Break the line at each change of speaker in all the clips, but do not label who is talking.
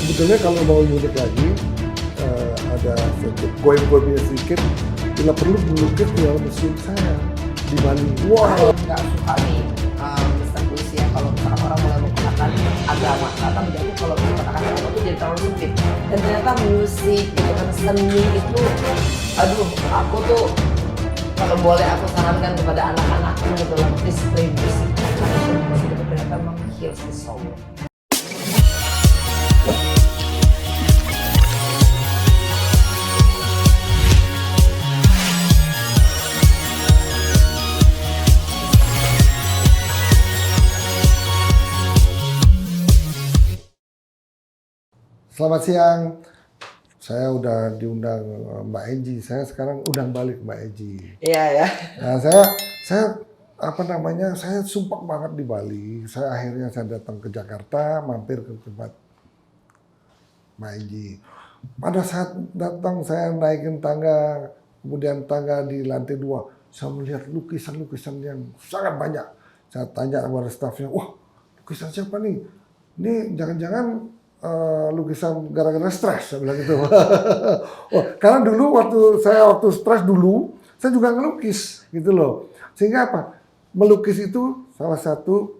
sebetulnya kalau mau unik lagi, ada sedikit goib-goibnya sedikit. Bila perlu melukis di dalam museum saya di Bali.
Wah, nggak suka nih Mister Puisi ya kalau misalkan orang mulai menggunakan agama. Karena menjadi kalau menggunakan agama itu jadi terlalu sempit. Dan ternyata musik gitu kan, seni itu, aduh, aku tuh kalau boleh aku sarankan kepada anak-anakku gitu lah, please play music. Karena musik itu ternyata meng-heals the soul.
Selamat siang. Saya udah diundang Mbak Eji. Saya sekarang undang balik Mbak Eji.
Iya ya.
Nah, saya sumpah banget di Bali. Akhirnya saya datang ke Jakarta, mampir ke tempat Mbak Eji. Pada saat datang saya naikin tangga, kemudian tangga di lantai 2, saya melihat lukisan-lukisan yang sangat banyak. Saya tanya kepada stafnya, wah lukisan siapa nih? Ini jangan-jangan lukisan gara-gara stres, saya bilang gitu. Oh, karena dulu waktu stres dulu, saya juga ngelukis gitu loh. Sehingga apa? Melukis itu salah satu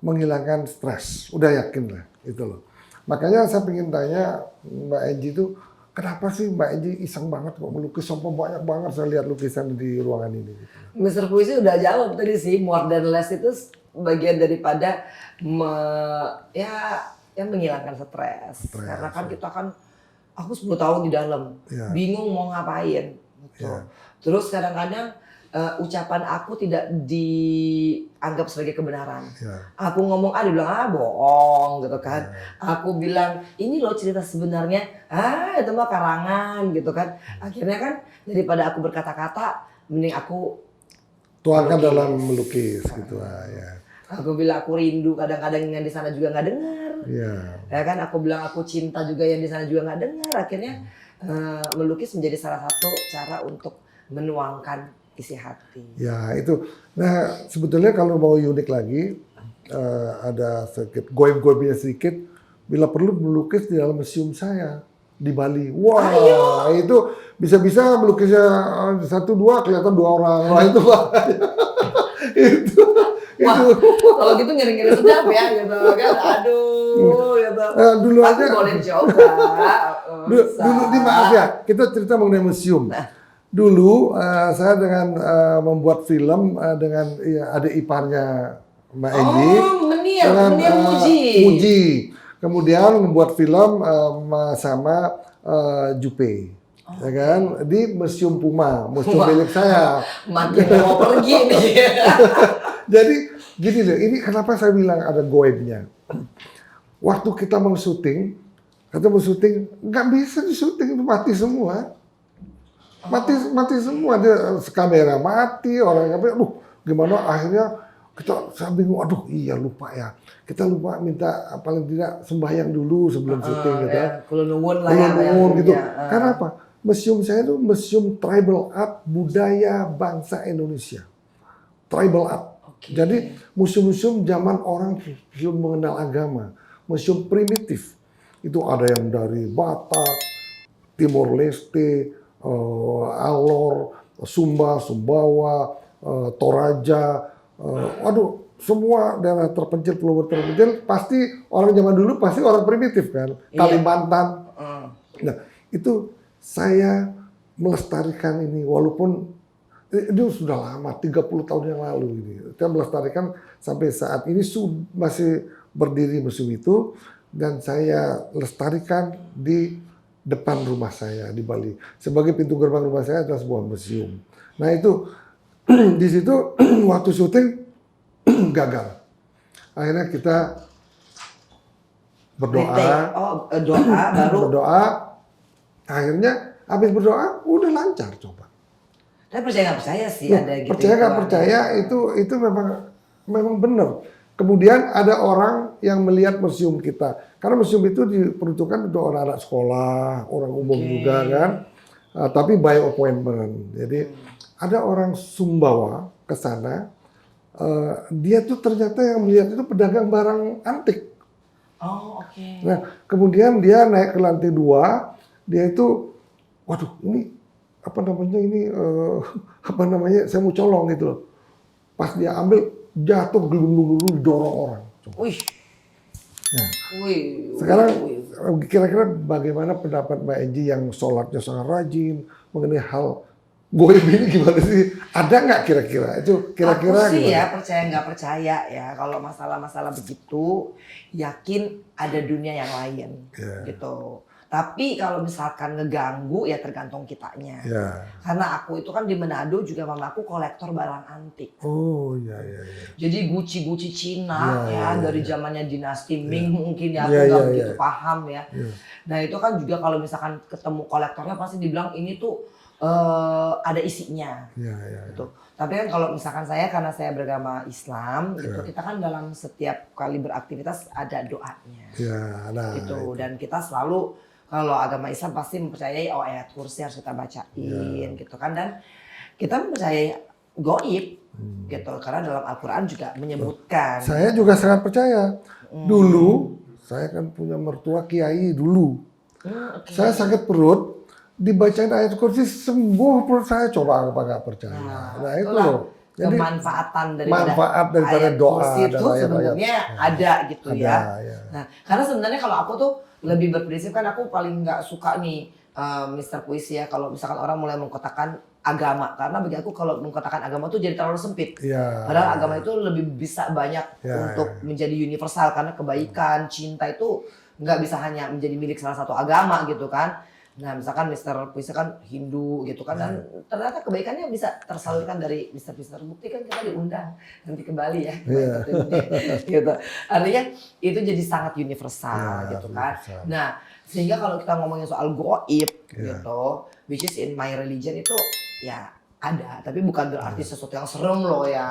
menghilangkan stres. Udah yakin lah gitu loh. Makanya saya pengen tanya Mbak Eji itu, kenapa sih Mbak Eji iseng banget kok melukis sampai banyak banget saya lihat lukisan di ruangan ini. Gitu.
Mister Puisi udah jawab tadi sih, more than less itu bagian daripada yang menghilangkan stres. Karena kan kita kan, aku 10 tahun di dalam, bingung mau ngapain. Gitu. Terus kadang-kadang ucapan aku tidak dianggap sebagai kebenaran. Aku ngomong dibilang bohong gitu kan. Aku bilang ini loh cerita sebenarnya, itu mah karangan gitu kan. Akhirnya kan daripada aku berkata-kata, mending aku
tuangkan dalam melukis gitu ya.
Aku bilang aku rindu, kadang-kadang yang di sana juga nggak dengar. Ya kan, aku bilang aku cinta juga yang di sana juga nggak dengar. Akhirnya melukis menjadi salah satu cara untuk menuangkan isi hati. Ya
itu. Nah sebetulnya kalau mau unik lagi, ada sedikit goib-goibnya sedikit. Bila perlu melukis di dalam museum saya di Bali. Wah, itu bisa-bisa melukisnya 1-2 kelihatan 2 orang. Wah itu itu.
Wah, kalau gitu ngeri-ngeri sedap ya gitu kan. Aduh, gitu.
Dulu
aku
aja
boleh coba.
dulu nih maaf ya, kita cerita mengenai museum. Dulu saya dengan membuat film dengan adik iparnya Mbak Eji.
Menir
Muji. Kemudian membuat film sama Jupe. Ya kan, di Museum Puma, museum milik saya.
Makin mau pergi nih.
Jadi gini loh, ini kenapa saya bilang ada goibnya. Waktu kita mau syuting, nggak bisa disyuting, itu mati semua. Mati semua, dia kamera mati, orang gimana akhirnya saya bingung, iya lupa ya. Kita lupa minta paling tidak sembahyang dulu sebelum syuting gitu.
Kulunungun
gitu. Karena apa? Museum saya itu museum tribal art budaya bangsa Indonesia. Tribal art. Jadi museum-museum zaman orang belum mengenal agama. Museum primitif. Itu ada yang dari Batak, Timor Leste, Alor, Sumba, Sumbawa, Toraja, semua daerah terpencil, pulau terpencil, pasti orang zaman dulu pasti orang primitif kan, Kalimantan. Nah, itu saya melestarikan ini walaupun itu sudah lama, 30 tahun yang lalu ini. Saya melestarikan sampai saat ini masih berdiri museum itu dan saya lestarikan di depan rumah saya di Bali. Sebagai pintu gerbang rumah saya adalah sebuah museum. Nah itu di situ waktu syuting gagal. Akhirnya kita berdoa. Berdoa. Akhirnya habis berdoa udah lancar coba.
Tapi percaya nggak percaya sih ada gitu.
Percaya nggak percaya itu memang benar. Kemudian ada orang yang melihat museum kita. Karena museum itu diperuntukkan untuk orang-orang sekolah, orang umum juga kan. Tapi by appointment. Jadi ada orang Sumbawa ke sana. Dia tuh ternyata yang melihat itu pedagang barang antik.
Oh, oke.
Nah, kemudian dia naik ke lantai 2, dia itu, waduh, ini apa namanya ini, apa namanya, saya mau colong gitu loh. Pas dia ambil, jatuh gelundung-gelundung didorong orang.
Wih.
Nah,
Wih.
sekarang kira-kira bagaimana pendapat Mbak Enji yang sholatnya sangat rajin mengenai hal goib ini gimana sih? Ada nggak kira-kira? Itu kira-kira
aku sih
gimana?
ya percaya nggak percaya ya kalau masalah-masalah begitu, yakin ada dunia yang lain gitu. Tapi kalau misalkan ngeganggu ya tergantung kitanya. Karena aku itu kan di Manado juga mamaku kolektor barang antik.
Oh iya iya.
Jadi guci-guci Cina dari zamannya dinasti Ming mungkin ya, aku nggak begitu paham ya. Nah itu kan juga kalau misalkan ketemu kolektornya pasti dibilang ini tuh ada isinya. Gitu. Tapi kan kalau misalkan saya, karena saya beragama Islam, gitu, kita kan dalam setiap kali beraktivitas ada doanya. Gitu. Dan kita selalu, kalau agama Islam pasti mempercayai ayat kursi harus kita bacain gitu kan, dan kita mempercayai gaib gitu karena dalam Al-Qur'an juga menyebutkan.
Saya juga sangat percaya. Dulu saya kan punya mertua kiai dulu. Saya sakit perut, dibacain ayat kursi sembuh perut saya, coba apa nggak percaya. Nah itu loh. Jadi
manfaat
daripada doa
kursi itu sebenarnya ada gitu ya. Nah, karena sebenarnya kalau aku tuh lebih berprinsip, kan aku paling nggak suka nih Mr. Puisi ya kalau misalkan orang mulai mengkotakkan agama, karena bagi aku kalau mengkotakkan agama tuh jadi terlalu sempit. Padahal agama itu lebih bisa banyak untuk menjadi universal, karena kebaikan, cinta itu nggak bisa hanya menjadi milik salah satu agama gitu kan. Nah misalkan Mr. Puisi kan Hindu gitu kan, dan ternyata kebaikannya bisa tersalurkan dari Mr. Puisi. Terbukti kan kita diundang nanti ke Bali ya, gitu. Artinya itu jadi sangat universal gitu kan. Nah sehingga kalau kita ngomongin soal goib gitu, which is in my religion itu ya ada, tapi bukan berarti sesuatu yang serem loh ya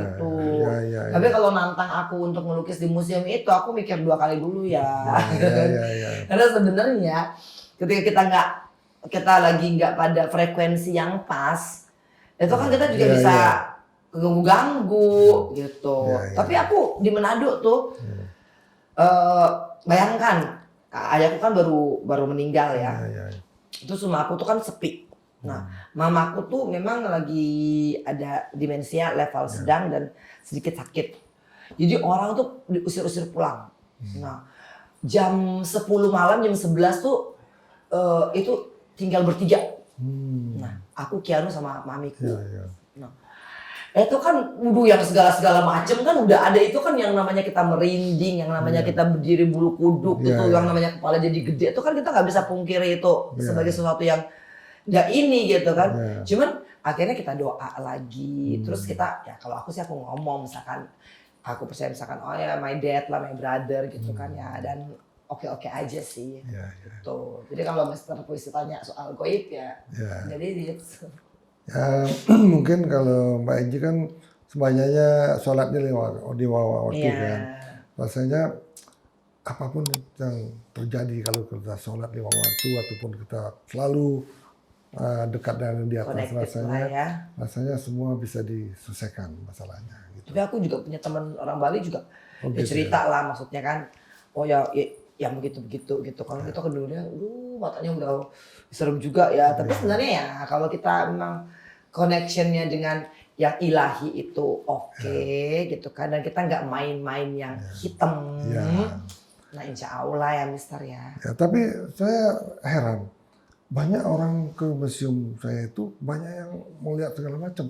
gitu. Tapi kalau nantang aku untuk melukis di museum itu, aku mikir 2 kali dulu ya. Karena sebenarnya ketika kita lagi nggak pada frekuensi yang pas, itu kan kita juga bisa ganggu gitu. Tapi aku di Manado tuh, bayangkan ayahku kan baru meninggal ya. Terus rumah aku tuh kan sepi. Nah, mamaku tuh memang lagi ada demensia level sedang dan sedikit sakit. Jadi orang tuh diusir-usir pulang. Nah, jam 10 malam, jam 11 tuh itu tinggal bertiga. Nah, aku Kianu sama mamiku. Nah, itu kan yang segala macam kan udah ada, itu kan yang namanya kita merinding, yang namanya kita berdiri bulu kuduk, itu yang namanya kepala jadi gede, itu kan kita nggak bisa pungkiri itu sebagai sesuatu yang nggak ini gitu kan. Cuman akhirnya kita doa lagi, terus kita ya kalau aku sih aku ngomong misalkan aku percaya misalkan oh ya my dad lah, my brother gitu kan ya, dan oke aja sih. Gitu. Jadi kalau Mr. Puisi tanya soal goib ya. Jadi itu.
Ya mungkin kalau Mbak Enji kan sebanyak sholatnya di waktu kan. Rasanya apapun yang terjadi kalau kita sholat di waktu ataupun kita selalu dekat dengan di atas, rasanya semua bisa diselesaikan masalahnya. Gitu.
Tapi aku juga punya teman orang Bali juga cerita lah, maksudnya kan, oh ya begitu gitu. Kalau kita kedulunya, matanya udah serem juga ya. Tapi sebenarnya ya kalau kita memang connectionnya dengan yang ilahi itu gitu kan, dan kita nggak main-main yang hitam. Nah insya Allah ya Mister ya.
Tapi saya heran. Banyak orang ke museum saya itu banyak yang melihat segala macam.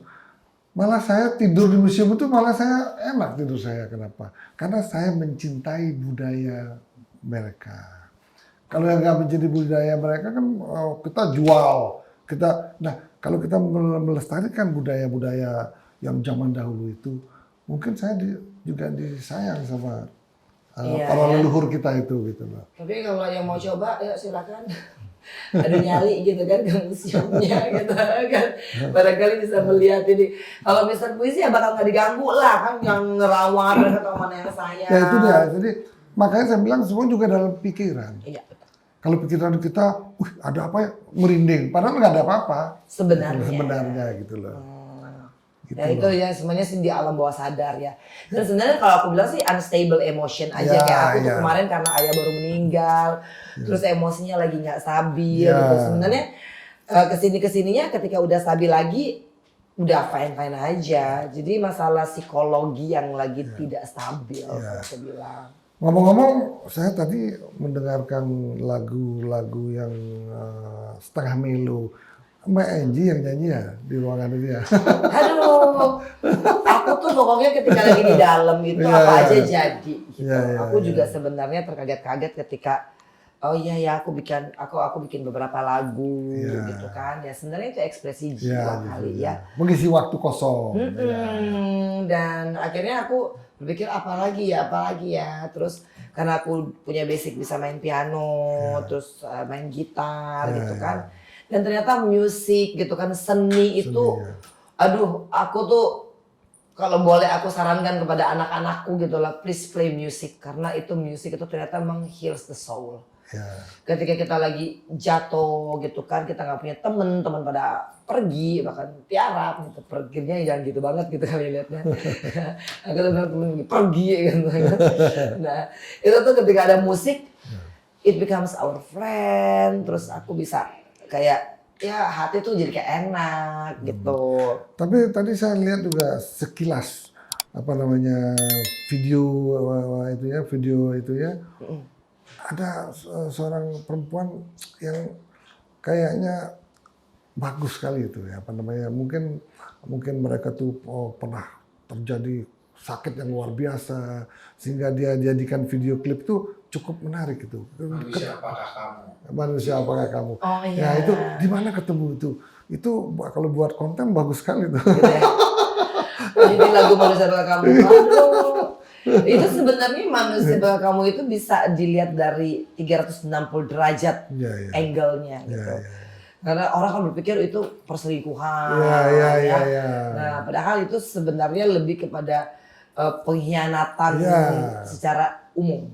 Malah saya tidur di museum itu malah saya enak tidur saya. Kenapa? Karena saya mencintai budaya mereka. Kalau yang nggak mencintai budaya mereka kan kita jual. Nah kalau kita melestarikan budaya-budaya yang zaman dahulu itu, mungkin saya juga disayang sama para leluhur kita itu gitu loh.
Tapi kalau yang mau coba ya silakan. Ada nyali gitu kan ke museumnya gitu kan, barangkali bisa melihat ini. Kalau Mr. Puisi ya bakal nggak diganggu lah kan, yang ngerawat atau mana yang saya.
Ya itu dia, jadi makanya saya bilang semua juga dalam pikiran. Kalau pikiran kita, ada apa ya, merinding, padahal nggak ada apa-apa.
Sebenarnya
gitu loh. Gitu
ya itu ya semuanya sih di alam bawah sadar ya. Dan sebenarnya kalau aku bilang sih unstable emotion aja, kayak aku tuh kemarin karena ayah baru meninggal, terus emosinya lagi nggak stabil gitu. Sebenarnya kesininya ketika udah stabil lagi udah fine aja. Jadi masalah psikologi yang lagi tidak stabil kalau aku bilang.
Ngomong-ngomong, saya tadi mendengarkan lagu-lagu yang setengah melo. Mbak Angie yang nyanyi ya di ruangan ini ya.
Aduh, aku tuh pokoknya ketika lagi di dalam itu apa aja jadi. Gitu. Aku juga sebenarnya terkaget-kaget ketika aku bikin beberapa lagu gitu kan. Ya sebenarnya itu ekspresi jiwa kali ya.
Mengisi waktu kosong.
Dan akhirnya aku berpikir apa lagi ya. Terus karena aku punya basic bisa main piano, terus main gitar gitu kan. Dan ternyata musik gitu kan, seni itu, aduh aku tuh kalau boleh aku sarankan kepada anak-anakku gitu lah, please play music. Karena itu musik itu ternyata memang heals the soul. Ketika kita lagi jatuh gitu kan, kita nggak punya temen pada pergi, bahkan tiarap gitu, perginya jangan gitu banget gitu kali liatnya. Aku tuh temen pergi gitu. Nah itu tuh ketika ada musik, it becomes our friend, terus aku bisa kayak ya hati tuh jadi kayak enak gitu.
Tapi tadi saya lihat juga sekilas video itu ya. Ada seorang perempuan yang kayaknya bagus sekali itu ya, mungkin mereka tuh pernah terjadi sakit yang luar biasa sehingga dia jadikan video klip tuh cukup menarik itu. Manusia apakah kamu?
Oh iya.
Ya itu di mana ketemu itu? Itu kalau buat konten bagus sekali tuh.
Gitu ya. Jadi lagu Manusia Apakah Kamu. Aduh. Itu sebenarnya Manusia Apakah Kamu itu bisa dilihat dari 360 derajat angle-nya gitu. Karena orang kan berpikir itu perselingkuhan. Nah, padahal itu sebenarnya lebih kepada pengkhianatan secara umum.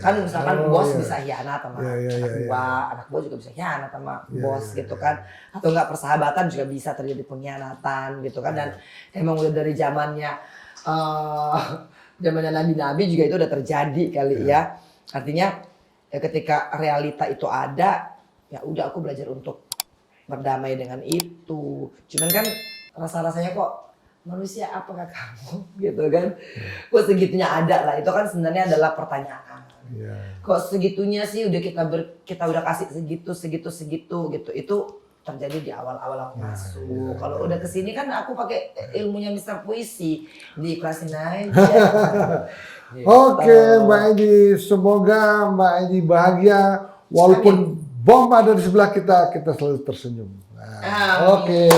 Kan misalkan bos bisa hianat sama anak buah juga bisa hianat sama bos gitu kan. Atau enggak persahabatan juga bisa terjadi pengkhianatan gitu kan. Dan emang udah dari zamannya nabi-nabi juga itu udah terjadi kali ya. Artinya ya ketika realita itu ada, ya udah aku belajar untuk berdamai dengan itu. Cuman kan rasa-rasanya kok manusia apakah kamu gitu kan. Kok segitunya ada lah, itu kan sebenarnya adalah pertanyaan. Kok segitunya sih udah kita udah kasih segitu gitu. Itu terjadi di awal-awal aku masuk. Kalau udah kesini kan aku pakai ilmunya Mr. Puisi, diikhlasin aja. Gitu.
Oke, Mbak Angie, semoga Mbak Angie bahagia walaupun bom ada di sebelah kita selalu tersenyum. Oke.